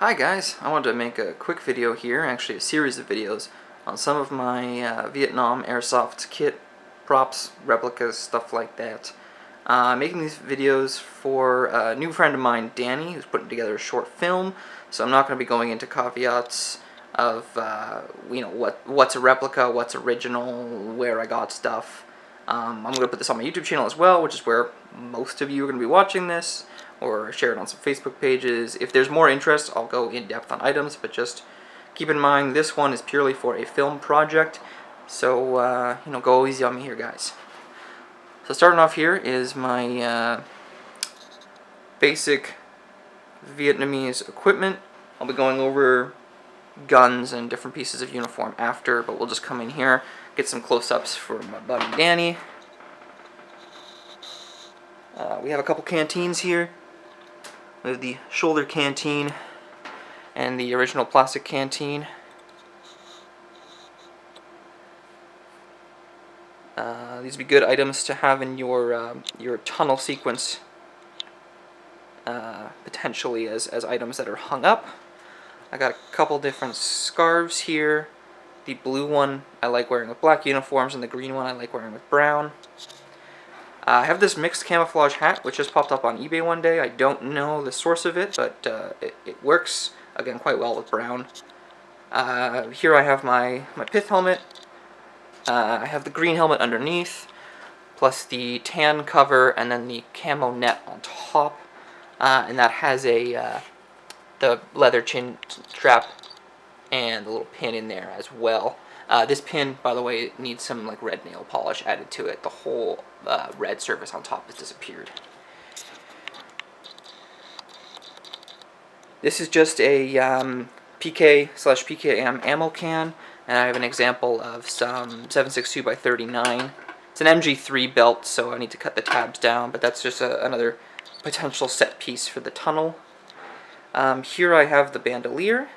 Hi guys, I wanted to make a quick video here, actually a series of videos, on some of my Vietnam Airsoft kit, props, replicas, stuff like that. Making these videos for a new friend of mine, Danny, who's putting together a short film, so I'm not going to be going into caveats of what's a replica, what's original, where I got stuff. I'm going to put this on my YouTube channel as well, which is where most of you are going to be watching this, or share it on some Facebook pages. If there's more interest, I'll go in depth on items, but just keep in mind this one is purely for a film project, so go easy on me here, guys. So starting off here is my basic Vietnamese equipment. I'll be going over guns and different pieces of uniform after, but we'll just come in here, get some close-ups for my buddy Danny. We have a couple canteens here. We have the shoulder canteen and the original plastic canteen. These would be good items to have in your tunnel sequence, potentially as items that are hung up. I got a couple different scarves here. The blue one I like wearing with black uniforms, and the green one I like wearing with brown. I have this mixed camouflage hat, which just popped up on eBay one day. I don't know the source of it, but it works, again, quite well with brown. Here I have my pith helmet. I have the green helmet underneath, plus the tan cover, and then the camo net on top. And that has the leather chin strap and the little pin in there as well. This pin, by the way, needs some red nail polish added to it. The whole red surface on top has disappeared. This is just a PK/PKM ammo can, and I have an example of some 7.62 by 39. It's an MG3 belt, so I need to cut the tabs down, but that's just another potential set piece for the tunnel. Here I have the bandolier.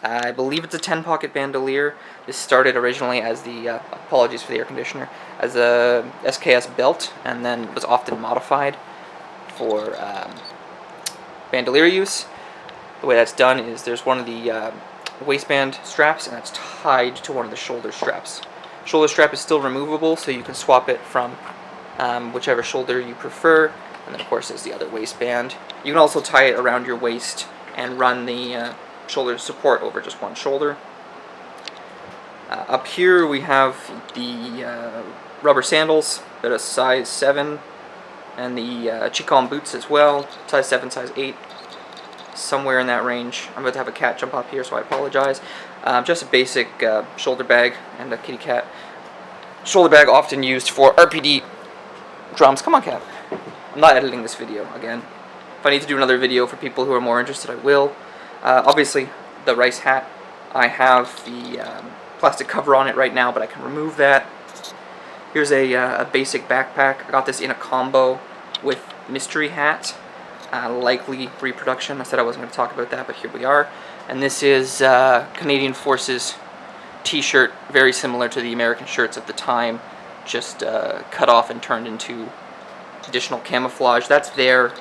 I believe it's a 10-pocket bandolier. This started originally as the, apologies for the air conditioner, as a SKS belt, and then was often modified for bandolier use. The way that's done is there's one of the waistband straps, and that's tied to one of the shoulder straps. Shoulder strap is still removable, so you can swap it from whichever shoulder you prefer, and then of course there's the other waistband. You can also tie it around your waist and run the shoulder support over just one shoulder. Up here we have the rubber sandals that are size 7, and the Chicom boots as well, size 7, size 8, somewhere in that range. I'm about to have a cat jump up here, so I apologize. Just a basic shoulder bag and a kitty cat. Shoulder bag often used for RPD drums. Come on, cat. I'm not editing this video again. If I need to do another video for people who are more interested, I will. Obviously, the rice hat, I have the plastic cover on it right now, but I can remove that. Here's a basic backpack. I got this in a combo with mystery hat, likely reproduction. I said I wasn't going to talk about that, but here we are. And this is Canadian Forces t-shirt, very similar to the American shirts at the time, just cut off and turned into additional camouflage. That's there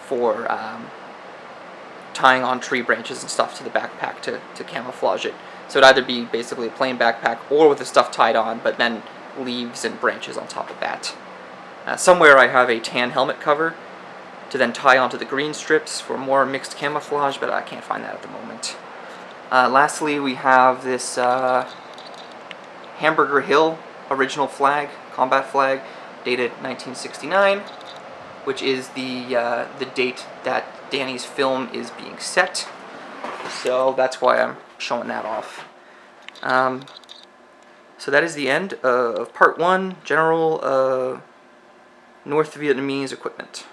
for tying on tree branches and stuff to the backpack to camouflage it. So it'd either be basically a plain backpack or with the stuff tied on, but then leaves and branches on top of that. Somewhere I have a tan helmet cover to then tie onto the green strips for more mixed camouflage, but I can't find that at the moment. Lastly, we have this Hamburger Hill original flag, combat flag, dated 1969, which is the date that Danny's film is being set. So that's why I'm showing that off. So that is the end of part 1, general North Vietnamese equipment.